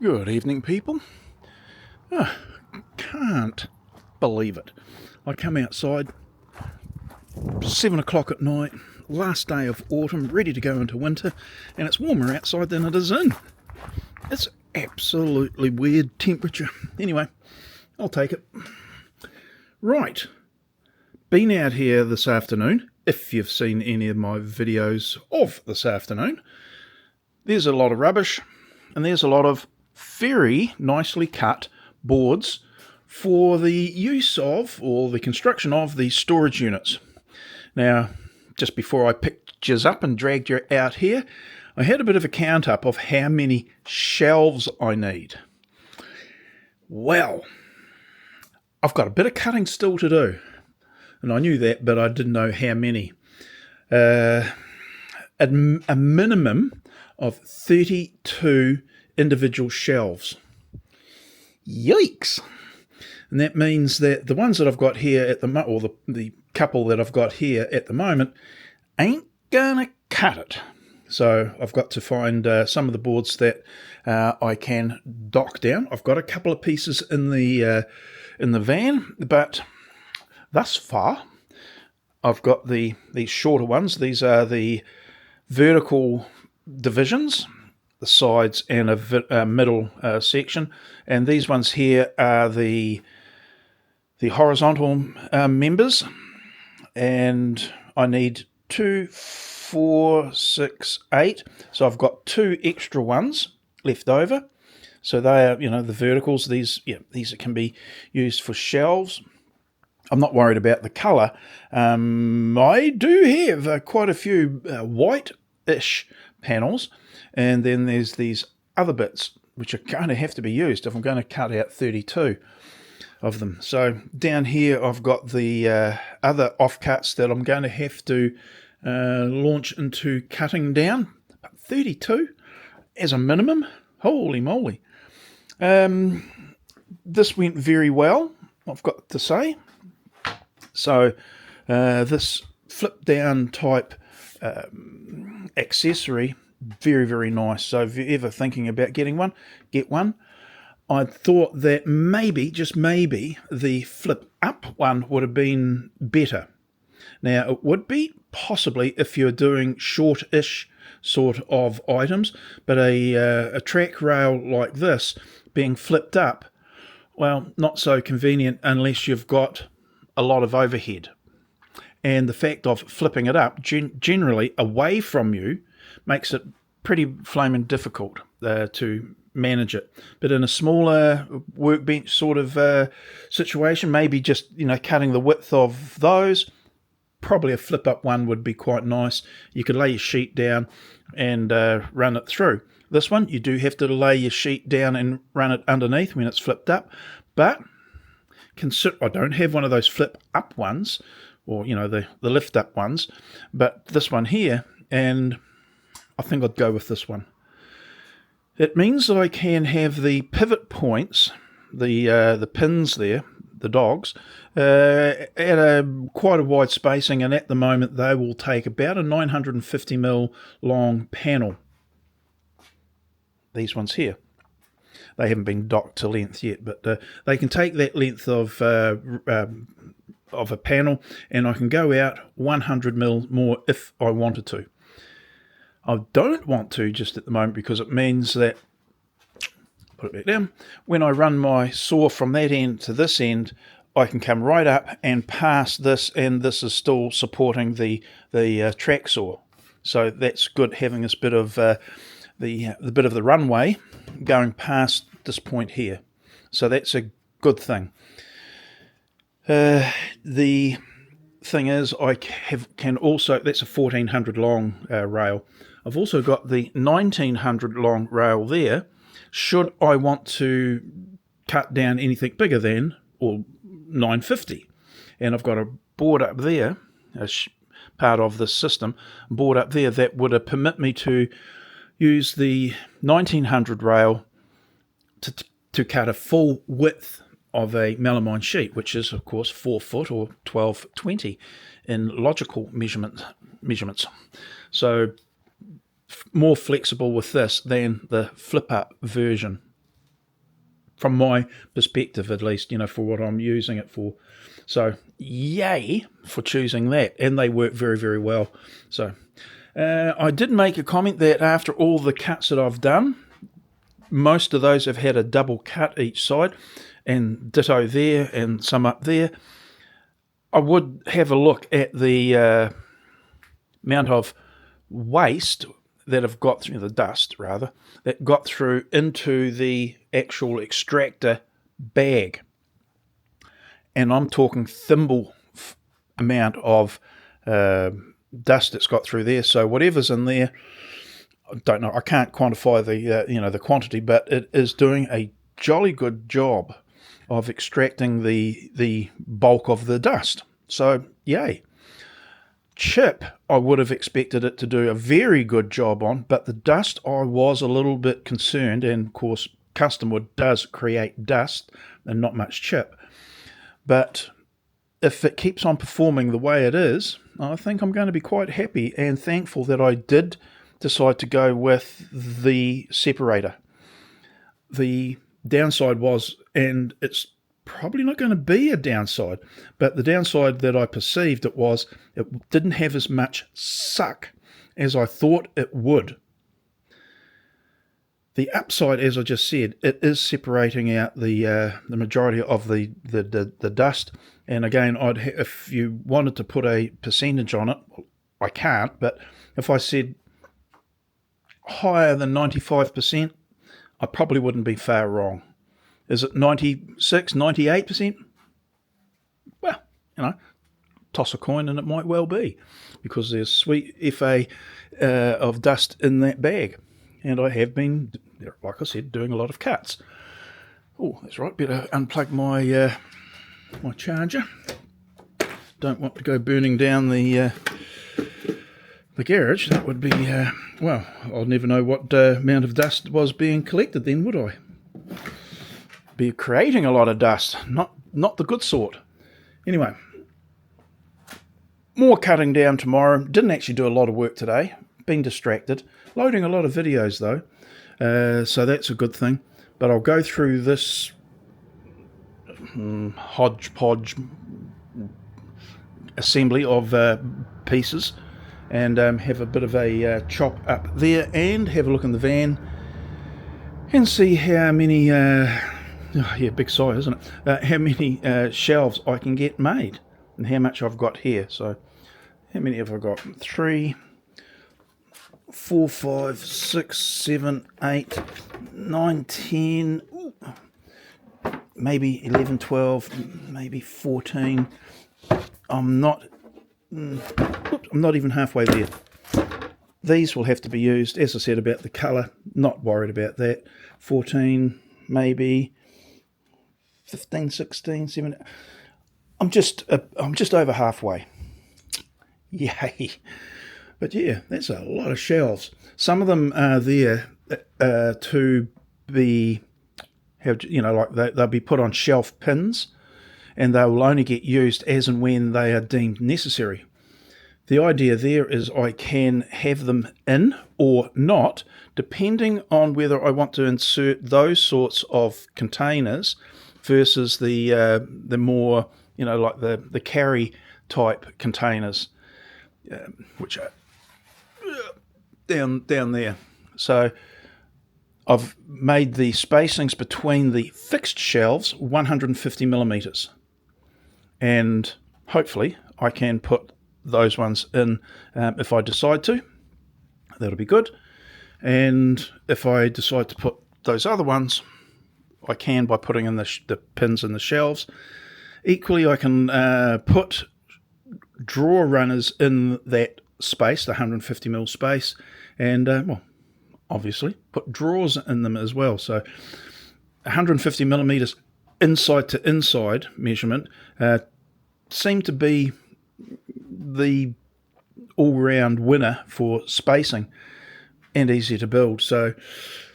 Good evening, people. Can't believe it. I come outside, 7 o'clock at night, last day of autumn, ready to go into winter, and it's warmer outside than it is in. It's absolutely weird temperature. Anyway, I'll take it. Right, been out here this afternoon. If you've seen any of my videos of this afternoon, there's a lot of rubbish, and there's a lot of very nicely cut boards for the use of, or the construction of, the storage units. Now, just before I picked you up and dragged you out here, I had a bit of a count up of how many shelves I need. Well, I've got a bit of cutting still to do, and I knew that, but I didn't know how many. A minimum of 32 individual shelves. Yikes! And that means that the ones that I've got here at the moment, or the couple that I've got here at the moment, ain't gonna cut it. So I've got to find some of the boards that I can dock down. I've got a couple of pieces in the van, but thus far I've got these shorter ones. These are the vertical divisions, the sides and a middle section, and these ones here are the horizontal members, and I need 2, 4, 6, 8, so I've got 2 extra ones left over. So they are, the verticals. These can be used for shelves. I'm not worried about the colour. I do have quite a few white-ish panels, and then there's these other bits which are going to have to be used if I'm going to cut out 32 of them. So down here I've got the other offcuts that I'm going to have to launch into cutting down. But 32 as a minimum, holy moly. This went very well, I've got to say. So this flip down type accessory, very, very nice. So if you're ever thinking about getting one, get one. I thought that maybe, just maybe, the flip up one would have been better. Now, it would be possibly if you're doing short-ish sort of items, but a track rail like this being flipped up, well, not so convenient unless you've got a lot of overhead. And the fact of flipping it up generally away from you makes it pretty flaming difficult to manage it. But in a smaller workbench sort of situation, maybe just cutting the width of those, probably a flip up one would be quite nice. You could lay your sheet down and run it through. This one, you do have to lay your sheet down and run it underneath when it's flipped up. But I don't have one of those flip up ones, or the lift up ones, but this one here, and I think I'd go with this one. It means I can have the pivot points, the pins there, the dogs, at quite a wide spacing, and at the moment they will take about a 950mm long panel. These ones here. They haven't been docked to length yet, but they can take that length of a panel, and I can go out 100mm more if I wanted to. I don't want to just at the moment because it means that, put it back down, when I run my saw from that end to this end, I can come right up and pass this, and this is still supporting the track saw. So that's good, having this bit of the bit of the runway going past this point here. So that's a good thing. The thing is, I can also, that's a 1400 long rail. I've also got the 1900 long rail there, should I want to cut down anything bigger than, or 950. And I've got a board up there, as part of this system, board up there that would permit me to use the 1900 rail to cut a full width of a melamine sheet, which is of course 4 foot or 1220 in logical measurements. So more flexible with this than the flip up version. from my perspective at least, for what I'm using it for. So yay for choosing that, and they work very, very well. So I did make a comment that after all the cuts that I've done, most of those have had a double cut each side, and ditto there and some up there. I would have a look at the amount of waste that have got through, the dust rather, that got through into the actual extractor bag. And I'm talking thimble amount of dust that's got through there. So whatever's in there, I don't know, I can't quantify the quantity, but it is doing a jolly good job of extracting the bulk of the dust. So yay. Chip, I would have expected it to do a very good job on, but the dust, I was a little bit concerned, and of course custom wood does create dust and not much chip. But if it keeps on performing the way it is, I think I'm going to be quite happy and thankful that I did decide to go with the separator. The downside was, and it's probably not going to be a downside, but the downside that I perceived it was, it didn't have as much suck as I thought it would. The upside, as I just said, it is separating out the majority of the dust. And again, if you wanted to put a percentage on it, I can't, but if I said higher than 95%, I probably wouldn't be far wrong. Is it 96, 98%? Well, toss a coin and it might well be, because there's sweet FA of dust in that bag. And I have been, like I said, doing a lot of cuts. Oh, that's right, better unplug my my charger. Don't want to go burning down the garage. That would be, well, I'll never know what amount of dust was being collected then, would I? Be creating a lot of dust, not the good sort. Anyway, more cutting down tomorrow. Didn't actually do a lot of work today. Been distracted. Loading a lot of videos though, so that's a good thing. But I'll go through this hodgepodge assembly of pieces and have a bit of a chop up there and have a look in the van and see how many, big size, isn't it? How many shelves I can get made and how much I've got here. So how many have I got? 3, 4, 5, 6, 7, 8, 9, 10, maybe 11, 12, maybe 14. I'm not even halfway there. These will have to be used, as I said about the colour, not worried about that. 14, maybe 15, 16, 17. I'm just over halfway. Yay. But yeah, that's a lot of shelves. Some of them are there to be, they'll be put on shelf pins, and they will only get used as and when they are deemed necessary. The idea there is I can have them in or not, depending on whether I want to insert those sorts of containers versus the more, like the carry type containers, which are down there. So I've made the spacings between the fixed shelves 150 millimeters, and hopefully I can put those ones in if I decide to. That'll be good. And if I decide to put those other ones, I can by putting in the pins in the shelves. Equally, I can put drawer runners in that space, the 150 mil space, and obviously put drawers in them as well. So 150 millimeters inside to inside measurement seemed to be the all-round winner for spacing and easier to build. So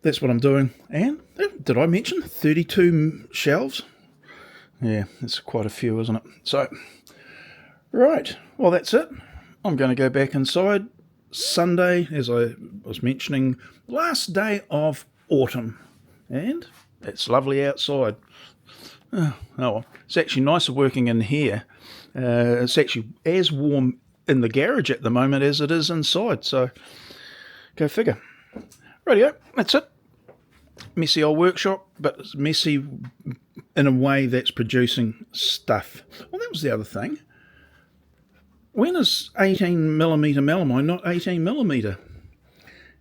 that's what I'm doing. And did I mention 32 shelves? Yeah, that's quite a few, isn't it? So, right, well, that's it. I'm going to go back inside. Sunday, as I was mentioning, last day of autumn. And it's lovely outside. Oh well, it's actually nicer working in here. It's actually as warm in the garage at the moment as it is inside, so go figure. Rightio, that's it. Messy old workshop, but it's messy in a way that's producing stuff. Well, that was the other thing. When is 18mm melamine not 18mm?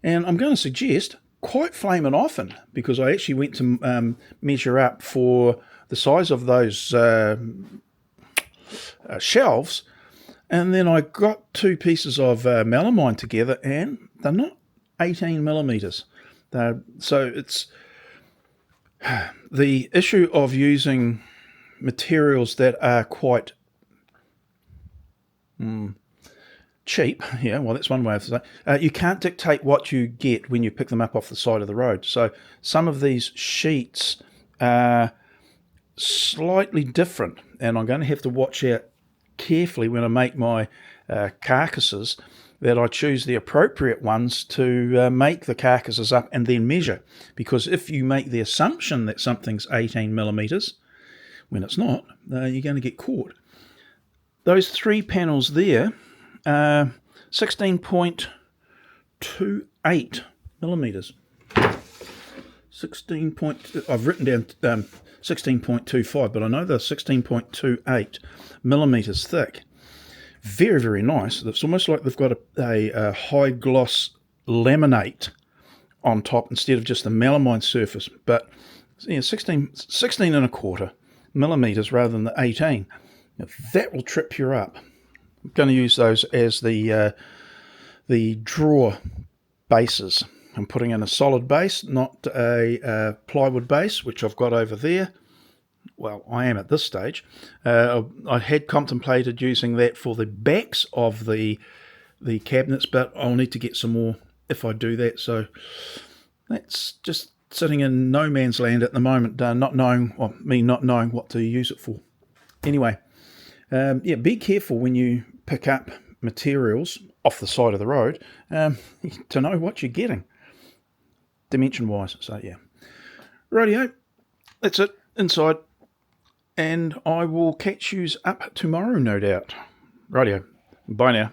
And I'm going to suggest quite flaming often, because I actually went to measure up for the size of those shelves, and then I got two pieces of melamine together, and they're not 18mm. So it's the issue of using materials that are quite cheap. Yeah, well, that's one way of saying it. You can't dictate what you get when you pick them up off the side of the road. So some of these sheets are slightly different, and I'm going to have to watch out carefully when I make my carcasses, that I choose the appropriate ones to make the carcasses up and then measure. Because if you make the assumption that something's 18mm when it's not, you're going to get caught. Those three panels there are 16.28 millimeters. I've written down 16.25, but I know they're 16.28 millimeters thick. Very, very nice. It's almost like they've got a high gloss laminate on top instead of just the melamine surface. But 16 and a quarter millimeters rather than the 18. Now, that will trip you up. I'm going to use those as the drawer bases. I'm putting in a solid base, not a plywood base, which I've got over there. Well, I am at this stage. I had contemplated using that for the backs of the cabinets, but I'll need to get some more if I do that. So that's just sitting in no man's land at the moment, not knowing what to use it for. Anyway, be careful when you pick up materials off the side of the road to know what you're getting, dimension-wise. So yeah, rightio, that's it inside. And I will catch yous up tomorrow, no doubt. Rightio. Bye now.